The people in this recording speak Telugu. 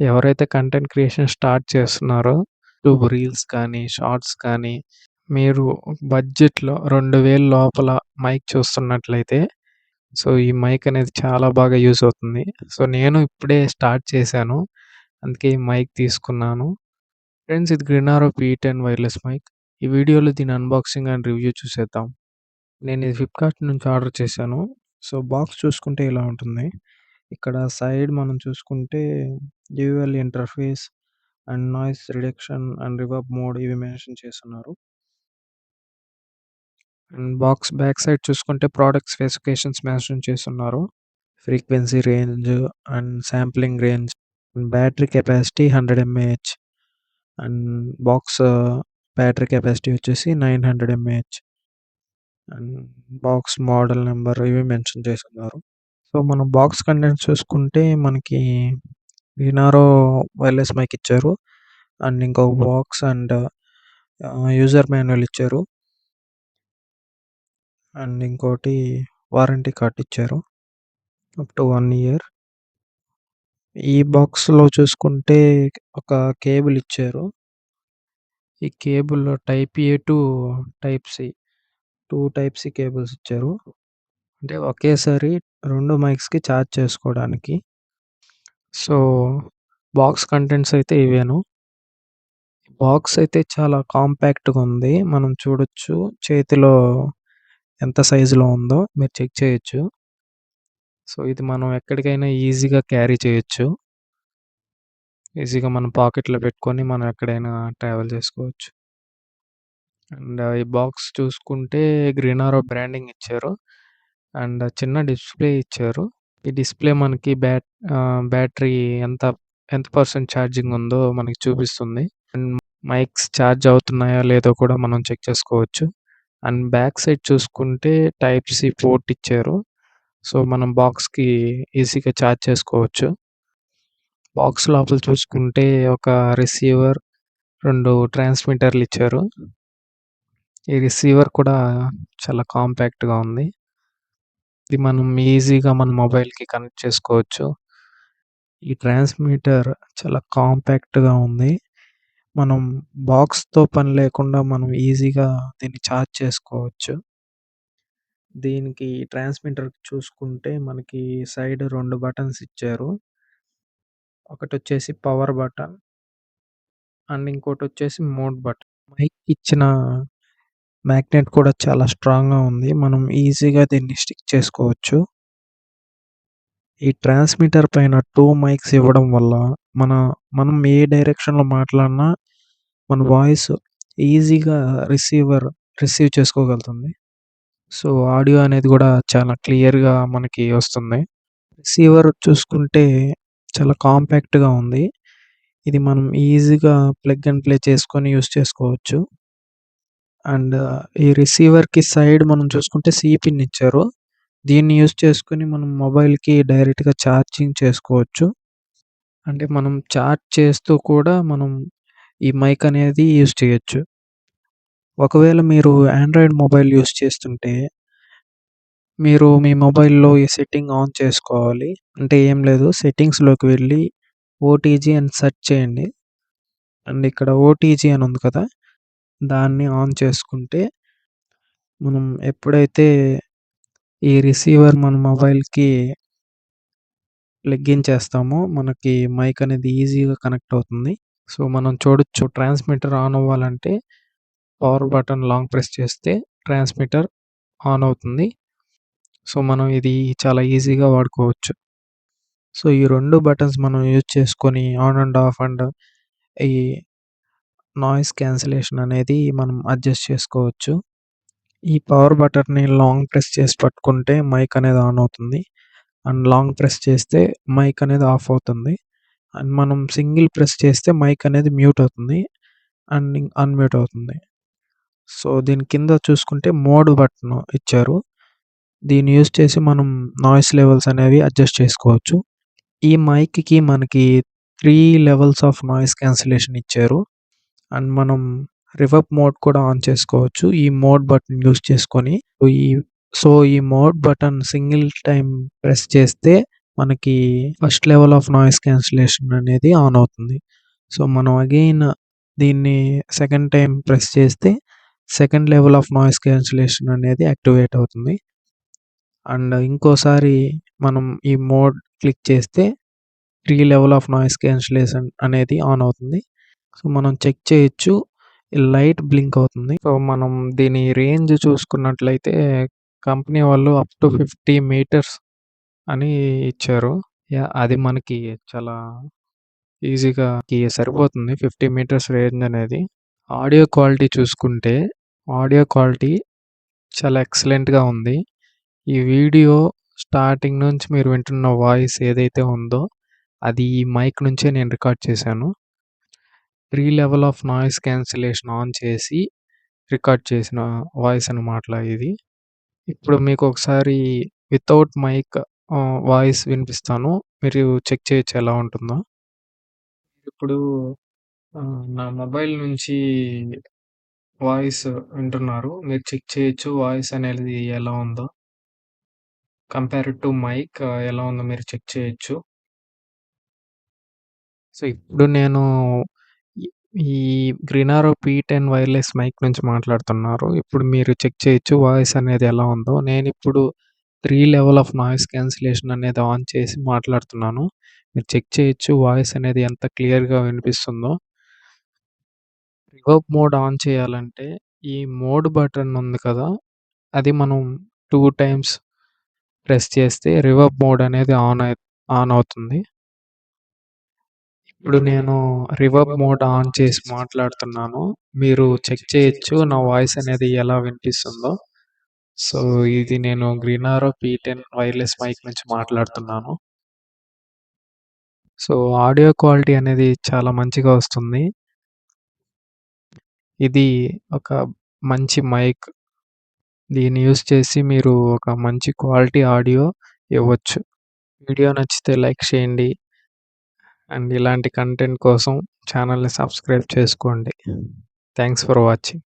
ఎవరైతే కంటెంట్ క్రియేషన్ స్టార్ట్ చేస్తున్నారో యూట్యూబ్ రీల్స్ కానీ, షార్ట్స్ కానీ మీరు బడ్జెట్‌లో 2000 లోపల మైక్ చూస్తున్నట్లయితే సో, ఈ మైక్ అనేది చాలా బాగా యూజ్ అవుతుంది. సో, నేను ఇప్పుడే స్టార్ట్ చేశాను. అందుకే ఈ మైక్ తీసుకున్నాను. ఫ్రెండ్స్ ఇది గ్రినారో పీ10 వైర్‌లెస్ మైక్. ఈ వీడియోలో దీని అన్బాక్సింగ్ అండ్ రివ్యూ చూసేద్దాం. నేను ఇది ఫ్లిప్‌కార్ట్ నుంచి ఆర్డర్ చేశాను. సో, బాక్స్ చూసుకుంటే ఇలా ఉంటుంది. ఇక్కడ సైడ్ మనం చూసుకుంటే dual interface and noise reduction and reverb mode ఇవి మెన్షన్ చేసున్నారు. అండ్ బాక్స్ బ్యాక్ సైడ్ చూసుకుంటే ప్రొడక్ట్ స్పెసిఫికేషన్స్ మెన్షన్ చేసున్నారు. Frequency range and sampling range, battery capacity 100 mAh and box battery capacity వచ్చేసి 900 mAh and box model number ఇవి మెన్షన్ చేసున్నారు. సో, మనం బాక్స్ కంటెంట్స్ చూసుకుంటే మనకి వినారో వైర్లెస్ మైక్ ఇచ్చారు. అండ్ ఇంకొక బాక్స్ అండ్ యూజర్ మాన్యువల్ ఇచ్చారు. అండ్ ఇంకోటి వారంటీ కార్డ్ ఇచ్చారు. Up to 1 year. ఈ బాక్స్‌లో చూసుకుంటే ఒక కేబుల్ ఇచ్చారు. ఈ కేబుల్‌లో type A to type C 2 type C cables ఇచ్చారు. అంటే ఒకేసారి 2 మైక్స్‌కి చార్జ్ చేసుకోవడానికి. సో, బాక్స్ కంటెంట్స్ అయితే ఇవేను. బాక్స్ అయితే చాలా కాంపాక్ట్‌గా ఉంది. మనం చూడొచ్చు చేతిలో ఎంత సైజులో ఉందో మీరు చెక్ చేయొచ్చు. సో, ఇది మనం ఎక్కడికైనా ఈజీగా క్యారీ చేయొచ్చు. ఈజీగా మన పాకెట్‌లో పెట్టుకొని మనం ఎక్కడైనా ట్రావెల్ చేసుకోవచ్చు. అండ్ ఈ బాక్స్ చూసుకుంటే గ్రీనారో బ్రాండింగ్ ఇచ్చారు. అండ్ చిన్న డిస్‌ప్లే ఇచ్చారు. ఈ డిస్‌ప్లే మనకి బ్యాటరీ ఎంత ఎంత పర్సెంట్ ఛార్జింగ్ ఉందో మనకి చూపిస్తుంది. అండ్ మైక్స్ ఛార్జ్ అవుతున్నాయా లేదో కూడా మనం చెక్ చేసుకోవచ్చు. అండ్ బ్యాక్ సైడ్ చూసుకుంటే టైప్ సి పోర్ట్ ఇచ్చారు. సో, మనం బాక్స్‌కి ఈజీగా ఛార్జ్ చేసుకోవచ్చు. బాక్స్ లోపల చూసుకుంటే ఒక రిసీవర్, 2 ట్రాన్స్మిటర్లు ఇచ్చారు. ఈ రిసీవర్ కూడా చాలా కాంపాక్ట్‌గా ఉంది. ఇది మనం ఈజీగా మన మొబైల్‌కి కనెక్ట్ చేసుకోవచ్చు. ఈ ట్రాన్స్మిటర్ చాలా కాంపాక్ట్‌గా ఉంది. మనం బాక్స్‌తో పని లేకుండా మనం ఈజీగా దీన్ని చార్జ్ చేసుకోవచ్చు. దీనికి ట్రాన్స్మిటర్ చూసుకుంటే మనకి సైడ్ 2 బటన్స్ ఇచ్చారు. ఒకటొచ్చేసి పవర్ బటన్ అండ్ ఇంకోటొచ్చేసి మోడ్ బటన్. మైక్‌కి ఇచ్చిన మ్యాగ్నెట్ కూడా చాలా స్ట్రాంగ్‌గా ఉంది. మనం ఈజీగా దీన్ని స్టిక్ చేసుకోవచ్చు. ఈ ట్రాన్స్మిటర్ పైన 2 మైక్స్ ఇవ్వడం వల్ల మన మనం ఏ డైరెక్షన్‌లో మాట్లాడినా మన వాయిస్ ఈజీగా రిసీవ్ చేసుకోగలుగుతుంది. సో, ఆడియో అనేది గూడా చాలా క్లియర్‌గా మనకి వస్తుంది. రిసీవర్ చూసుకుంటే చాలా కాంపాక్ట్‌గా ఉంది. ఇది మనం ఈజీగా ప్లగ్ అండ్ ప్లే చేసుకొని యూజ్ చేసుకోవచ్చు. అండ్ ఈ రిసీవర్‌కి సైడ్ మనం చూసుకుంటే సి పిన్ ఇచ్చారు. దీన్ని యూజ్ చేసుకొని మనం మొబైల్‌కి డైరెక్ట్‌గా ఛార్జింగ్ చేసుకోవచ్చు. అంటే మనం చాట్ చేస్తూ కూడా మనం ఈ మైక్ అనేది యూజ్ చేయొచ్చు. ఒకవేళ మీరు ఆండ్రాయిడ్ మొబైల్ యూజ్ చేస్తుంటే, మీరు మీ మొబైల్‌లో ఈ సెట్టింగ్ ఆన్ చేసుకోవాలి. అంటే ఏం లేదు సెట్టింగ్స్‌లోకి వెళ్ళి ఓటీజీ అని సెర్చ్ చేయండి. అండ్ ఇక్కడ ఓటీజీ అని ఉంది కదా! దాన్ని ఆన్ చేసుకుంటే, మనం ఎప్పుడైతే ఈ రిసీవర్ మన మొబైల్‌కి ప్లగ్ ఇన్ చేస్తామో, మనకి మైక్ అనేది ఈజీగా కనెక్ట్ అవుతుంది. సో, మనం చూడొచ్చు ట్రాన్స్మిటర్ ఆన్ అవ్వాలంటే పవర్ బటన్ లాంగ్ ప్రెస్ చేస్తే ట్రాన్స్మిటర్ ఆన్ అవుతుంది. సో, మనం ఇది చాలా ఈజీగా వాడుకోవచ్చు. సో, ఈ 2 బటన్స్ మనం యూజ్ చేసుకొని ఆన్ అండ్ ఆఫ్ అండ్ ఈ నాయిస్ క్యాన్సిలేషన్ అనేది మనం అడ్జస్ట్ చేసుకోవచ్చు. ఈ పవర్ బటన్‌ని లాంగ్ ప్రెస్ చేసి పట్టుకుంటే మైక్ అనేది ఆన్ అవుతుంది. అండ్ లాంగ్ ప్రెస్ చేస్తే మైక్ అనేది ఆఫ్ అవుతుంది. అండ్ మనం సింగిల్ ప్రెస్ చేస్తే మైక్ అనేది మ్యూట్ అవుతుంది. అండ్ అన్‌మ్యూట్ అవుతుంది. సో, దీని కింద చూసుకుంటే మోడ్ బటన్ ఇచ్చారు. దీన్ని యూజ్ చేసి మనం నాయిస్ లెవెల్స్ అనేవి అడ్జస్ట్ చేసుకోవచ్చు. ఈ మైక్‌కి మనకి 3 లెవెల్స్ ఆఫ్ నాయిస్ క్యాన్సిలేషన్ ఇచ్చారు. అండ్ మనం రివర్బ్ మోడ్ కూడా ఆన్ చేసుకోవచ్చు. ఈ మోడ్ బటన్ యూజ్ చేసుకొని. ఈ ఈ mode button single time press చేస్తే మనకి first level of noise cancellation అనేది ఆన్ అవుతుంది. సో, మనం అగైన్ దీన్ని సెకండ్ టైమ్ ప్రెస్ చేస్తే second level of noise cancellation అనేది యాక్టివేట్ అవుతుంది. అండ్ ఇంకోసారి మనం ఈ మోడ్ క్లిక్ చేస్తే 3 లెవెల్ ఆఫ్ నాయిస్ క్యాన్సిలేషన్ అనేది ఆన్ అవుతుంది. సో, మనం చెక్ చేయొచ్చు. లైట్ బ్లింక్ అవుతుంది. సో, మనం దీని రేంజ్ చూసుకున్నట్లయితే కంపెనీ వాళ్ళు అప్ టు 50 మీటర్స్ అని ఇచ్చారు. యాహ్! అది మనకి చాలా ఈజీగా సరిపోతుంది 50 మీటర్స్ రేంజ్ అనేది. ఆడియో క్వాలిటీ చూసుకుంటే, ఆడియో క్వాలిటీ చాలా ఎక్సలెంట్‌గా ఉంది. ఈ వీడియో స్టార్టింగ్ నుంచి మీరు వింటున్న వాయిస్ ఏదైతే ఉందో, అది ఈ మైక్ నుంచే నేను రికార్డ్ చేశాను. 3 level of noise cancellation on చేసి రికార్డ్ చేసిన వాయిస్ అనమాట ఇది. ఇప్పుడు మీకొకసారి వితౌట్ మైక్ వాయిస్ వినిపిస్తాను. మీరు చెక్ చేయొచ్చు ఎలా ఉంటుందో. ఇప్పుడు నా మొబైల్ నుంచి వాయిస్ వింటున్నారు. మీరు చెక్ చేయొచ్చు వాయిస్ అనేది ఎలా ఉందో. కంపేర్డ్ టు మైక్ ఎలా ఉందో మీరు చెక్ చేయొచ్చు. సో, ఇప్పుడు నేను ఈ ఈ గ్రీనారో పీ10 వైర్‌లెస్ మైక్ నుంచి మాట్లాడుతున్నారు. ఇప్పుడు మీరు చెక్ చేయొచ్చు వాయిస్ అనేది ఎలా ఉందో. నేనిప్పుడు 3 లెవెల్ ఆఫ్ నాయిస్ క్యాన్సిలేషన్ అనేది ఆన్ చేసి మాట్లాడుతున్నాను. మీరు చెక్ చేయొచ్చు వాయిస్ అనేది ఎంత క్లియర్‌గా వినిపిస్తుందో. రివర్బ్ మోడ్ ఆన్ చేయాలంటే ఈ మోడ్ బటన్ ఉంది కదా! అది మనం 2 టైమ్స్ ప్రెస్ చేస్తే రివర్బ్ మోడ్ అనేది ఆన్ అవుతుంది. ఇప్పుడు నేను రివర్బ్ మోడ్ ఆన్ చేసి మాట్లాడుతున్నాను. మీరు చెక్ చేయొచ్చు నా వాయిస్ అనేది ఎలా వినిపిస్తుందో. సో, ఇది నేను గ్రీనారో పీ10 వైర్‌లెస్ మైక్ నుంచి మాట్లాడుతున్నాను. సో, ఆడియో క్వాలిటీ అనేది చాలా మంచిగా వస్తుంది. ఇది ఒక మంచి మైక్. దీన్ని యూజ్ చేసి మీరు ఒక మంచి క్వాలిటీ ఆడియో ఇవ్వచ్చు. వీడియో నచ్చితే లైక్ చేయండి. అండ్ ఇలాంటి కంటెంట్ కోసం ఛానెల్‌ని సబ్స్క్రైబ్ చేసుకోండి. Thanks for watching.